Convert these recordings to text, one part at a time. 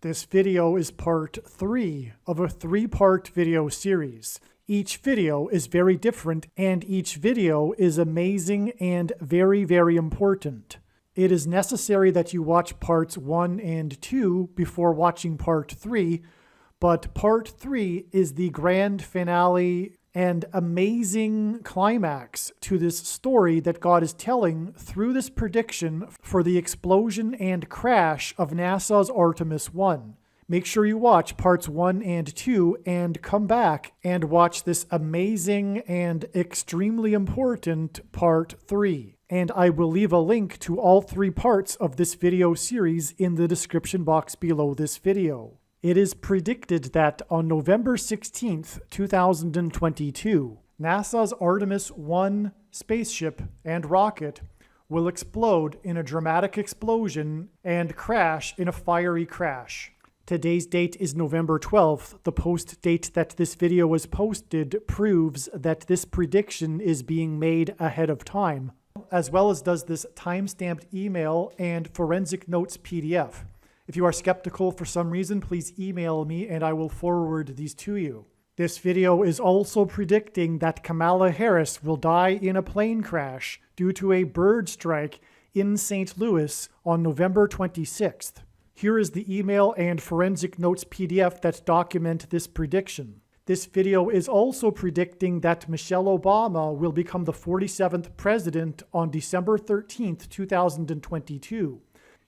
This video is part 3 of a 3-part video series. Each video is very different and each video is amazing and very, very important. It is necessary that you watch parts 1 and 2 before watching part 3, but part 3 is the grand finale and amazing climax to this story that God is telling through this prediction for the explosion and crash of NASA's Artemis 1. Make sure you watch parts 1 and 2 and come back and watch this amazing and extremely important part 3. And I will leave a link to all 3 parts of this video series in the description box below this video. It is predicted that on November 16th, 2022, NASA's Artemis 1 spaceship and rocket will explode in a dramatic explosion and crash in a fiery crash. Today's date is November 12th. The post date that this video was posted proves that this prediction is being made ahead of time, as well as does this time-stamped email and forensic notes PDF. If you are skeptical for some reason, please email me and I will forward these to you. This video is also predicting that Kamala Harris will die in a plane crash due to a bird strike in St. Louis on November 26th. Here is the email and forensic notes PDF that document this prediction. This video is also predicting that Michelle Obama will become the 47th president on December 13th, 2022.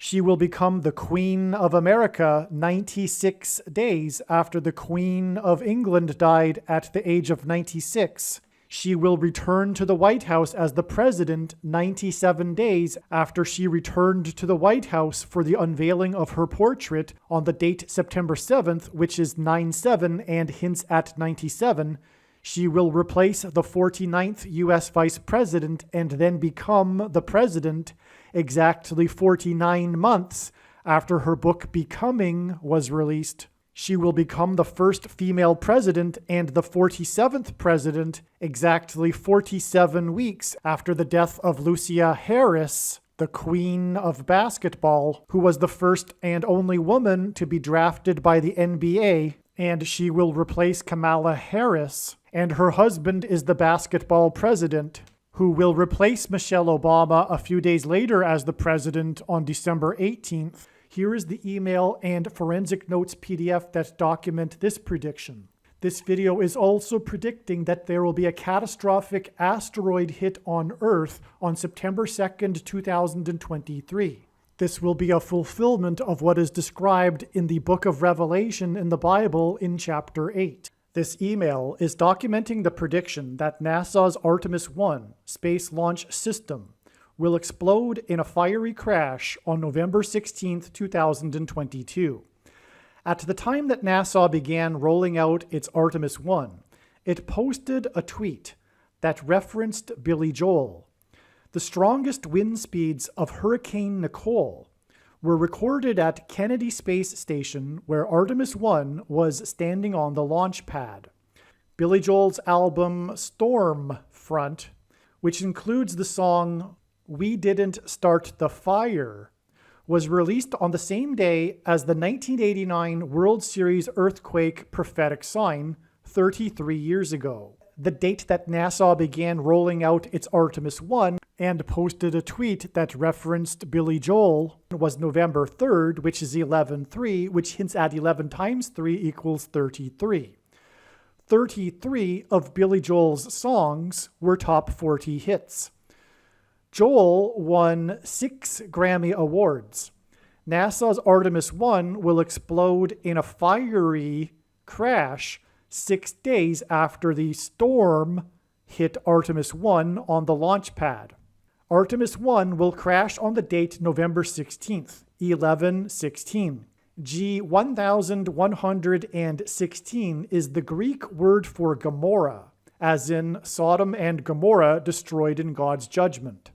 She will become the Queen of America 96 days after the Queen of England died at the age of 96. She will return to the White House as the president 97 days after she returned to the White House for the unveiling of her portrait on the date September 7th, which is 9/7 and hints at 97. She will replace the 49th U.S. Vice President and then become the president exactly 49 months after her book Becoming was released. She will become the first female president and the 47th president exactly 47 weeks after the death of Lucia Harris, the queen of basketball, who was the first and only woman to be drafted by the NBA, and she will replace Kamala Harris, and her husband is the basketball president, who will replace Michelle Obama a few days later as the president on December 18th. Here is the email and forensic notes PDF that document this prediction. This video is also predicting that there will be a catastrophic asteroid hit on Earth on September 2nd, 2023. This will be a fulfillment of what is described in the book of Revelation in the Bible in chapter 8. This email is documenting the prediction that NASA's Artemis 1 space launch system will explode in a fiery crash on November 16, 2022. At the time that NASA began rolling out its Artemis 1, it posted a tweet that referenced Billy Joel. The strongest wind speeds of Hurricane Nicole were recorded at Kennedy Space Station, where Artemis 1 was standing on the launch pad. Billy Joel's album Stormfront, which includes the song We Didn't Start the Fire, was released on the same day as the 1989 World Series earthquake prophetic sign 33 years ago. The date that NASA began rolling out its Artemis 1 and posted a tweet that referenced Billy Joel was November 3rd, which is 11/3, which hints at 11 times 3 equals 33. 33 of Billy Joel's songs were top 40 hits. Joel won 6 Grammy Awards. NASA's Artemis 1 will explode in a fiery crash 6 days after the storm hit Artemis 1 on the launch pad. Artemis 1 will crash on the date November 16th, 11/16. G1116 is the Greek word for Gomorrah, as in Sodom and Gomorrah destroyed in God's judgment.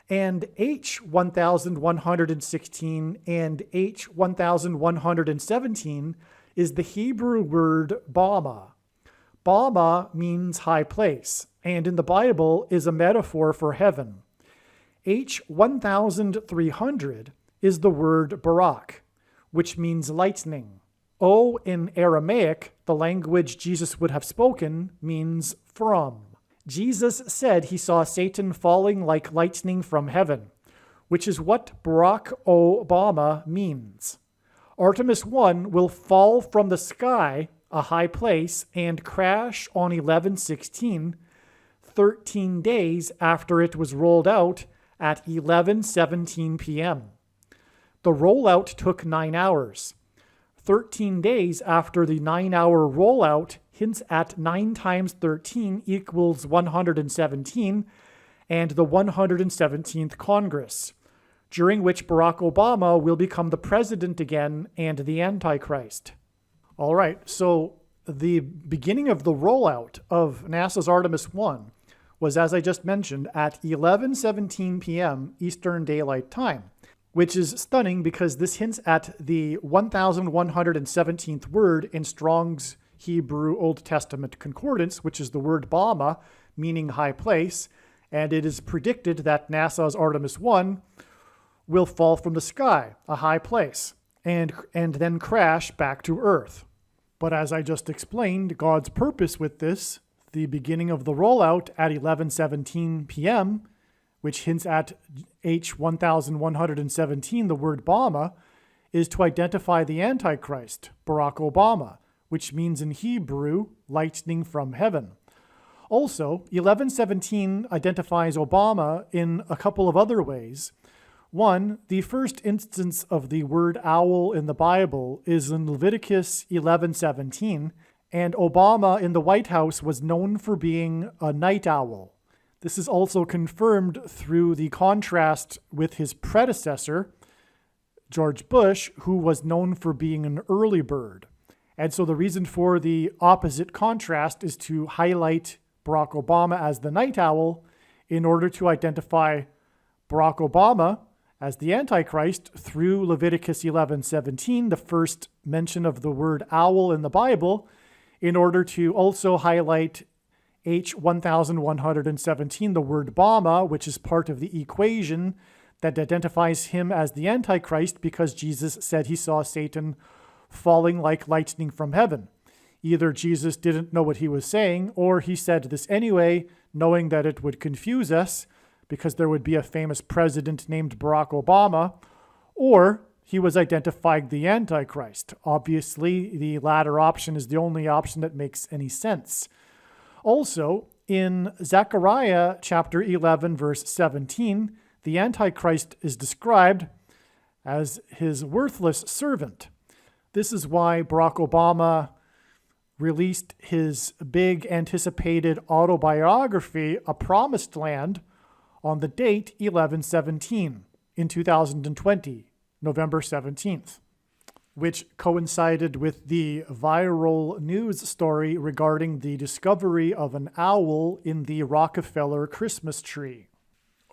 And H1116 and H1117 is the Hebrew word Bama. Bama means high place, and in the Bible is a metaphor for heaven. H1300 is the word Barak, which means lightning. O in Aramaic, the language Jesus would have spoken, means from. Jesus said he saw Satan falling like lightning from heaven, which is what Barack Obama means. Artemis 1 will fall from the sky, a high place, and crash on 11/16, 13 days after it was rolled out at 11:17 p.m. The rollout took 9 hours. 13 days after the 9-hour rollout hints at 9 times 13 equals 117 and the 117th Congress, during which Barack Obama will become the president again and the Antichrist. All right, so the beginning of the rollout of NASA's Artemis 1 was, as I just mentioned, at 11:17 p.m. Eastern Daylight Time, which is stunning because this hints at the 1117th word in Strong's Hebrew Old Testament Concordance, which is the word Bama, meaning high place, and it is predicted that NASA's Artemis 1 will fall from the sky, a high place, and then crash back to Earth. But as I just explained, God's purpose with this, the beginning of the rollout at 11:17 p.m., which hints at H1117, the word Bama, is to identify the Antichrist, Barack Obama, which means in Hebrew, lightning from heaven. Also, 11:17 identifies Obama in a couple of other ways. One, the first instance of the word owl in the Bible is in Leviticus 11:17, and Obama in the White House was known for being a night owl. This is also confirmed through the contrast with his predecessor, George Bush, who was known for being an early bird. And so the reason for the opposite contrast is to highlight Barack Obama as the night owl in order to identify Barack Obama as the Antichrist through Leviticus 11:17, the first mention of the word owl in the Bible, in order to also highlight H1117, the word Bama, which is part of the equation that identifies him as the Antichrist because Jesus said he saw Satan falling like lightning from heaven. Either Jesus didn't know what he was saying, or he said this anyway, knowing that it would confuse us because there would be a famous president named Barack Obama, or he was identifying the Antichrist. Obviously, the latter option is the only option that makes any sense. Also, in Zechariah chapter 11, verse 17, the Antichrist is described as his worthless servant. This is why Barack Obama released his big anticipated autobiography, A Promised Land, on the date 11/17 in 2020, November 17th. Which coincided with the viral news story regarding the discovery of an owl in the Rockefeller Christmas tree.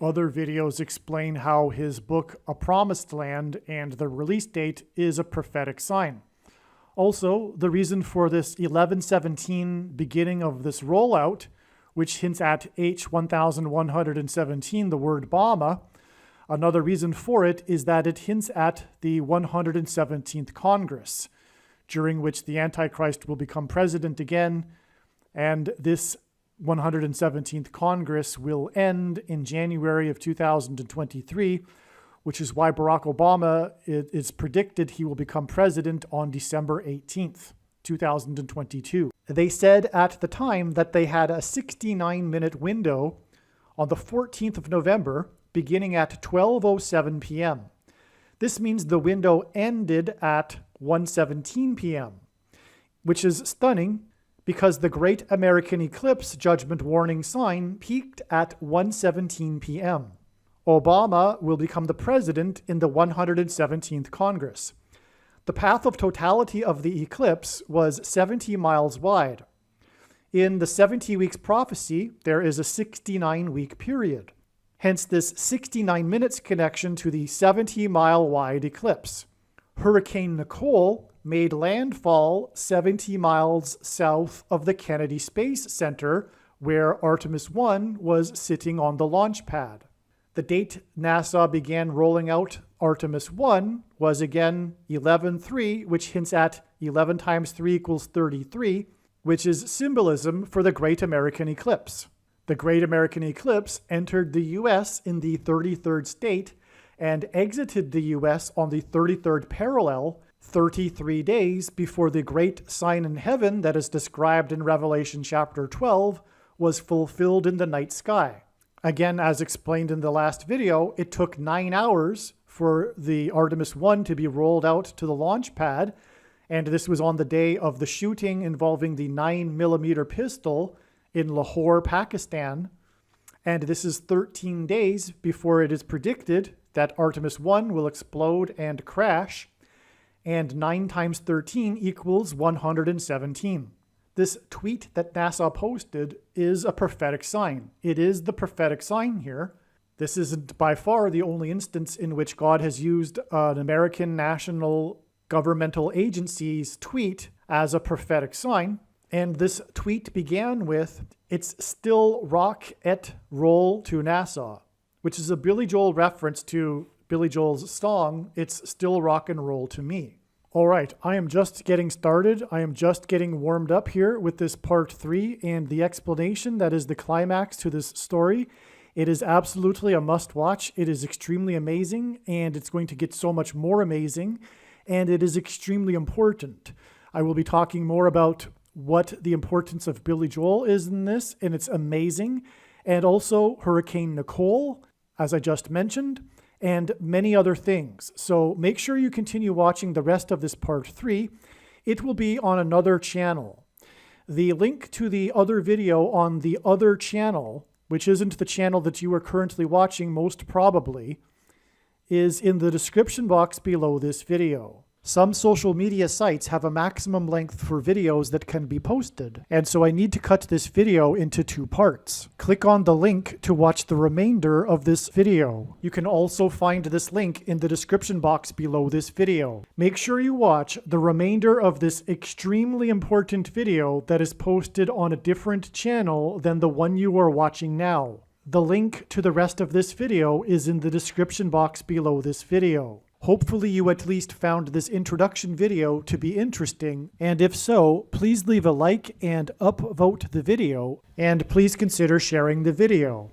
Other videos explain how his book, A Promised Land, and the release date is a prophetic sign. Also, the reason for this 11:17 beginning of this rollout, which hints at H1117, the word Bama, another reason for it is that it hints at the 117th Congress, during which the Antichrist will become president again, and this 117th Congress will end in January of 2023, which is why Barack Obama is predicted he will become president on December 18th, 2022. They said at the time that they had a 69-minute window on the 14th of November, beginning at 12:07 p.m. This means the window ended at 1:17 p.m., which is stunning because the Great American Eclipse Judgment Warning sign peaked at 1:17 p.m. Obama will become the president in the 117th Congress. The path of totality of the eclipse was 70 miles wide. In the 70 weeks prophecy, there is a 69-week period. Hence this 69 minutes connection to the 70-mile wide eclipse. Hurricane Nicole made landfall 70 miles south of the Kennedy Space Center, where Artemis 1 was sitting on the launch pad. The date NASA began rolling out Artemis 1 was again 11/3, which hints at 11 times 3 equals 33, which is symbolism for the Great American Eclipse. The Great American Eclipse entered the U.S. in the 33rd state and exited the U.S. on the 33rd parallel 33 days before the great sign in heaven that is described in Revelation chapter 12 was fulfilled in the night sky. Again, as explained in the last video, it took 9 hours for the Artemis 1 to be rolled out to the launch pad, and this was on the day of the shooting involving the 9mm pistol in Lahore, Pakistan. And this is 13 days before it is predicted that Artemis 1 will explode and crash, and 9 times 13 equals 117. This tweet that NASA posted is a prophetic sign. It is the prophetic sign here. This isn't by far the only instance in which God has used an American national governmental agency's tweet as a prophetic sign. And this tweet began with, "It's still rock et roll to NASA," which is a Billy Joel reference to Billy Joel's song, "It's Still Rock and Roll to Me." All right, I am just getting started. I am just getting warmed up here with this part 3 and the explanation that is the climax to this story. It is absolutely a must-watch. It is extremely amazing, and it's going to get so much more amazing, and it is extremely important. I will be talking more about what the importance of Billy Joel is in this, and it's amazing, and also Hurricane Nicole, as I just mentioned, and many other things. So make sure you continue watching the rest of this part 3. It will be on another channel. The link to the other video on the other channel, which isn't the channel that you are currently watching most probably, is in the description box below this video. Some social media sites have a maximum length for videos that can be posted, and so I need to cut this video into 2 parts. Click on the link to watch the remainder of this video. You can also find this link in the description box below this video. Make sure you watch the remainder of this extremely important video that is posted on a different channel than the one you are watching now. The link to the rest of this video is in the description box below this video. Hopefully you at least found this introduction video to be interesting, and if so, please leave a like and upvote the video, and please consider sharing the video.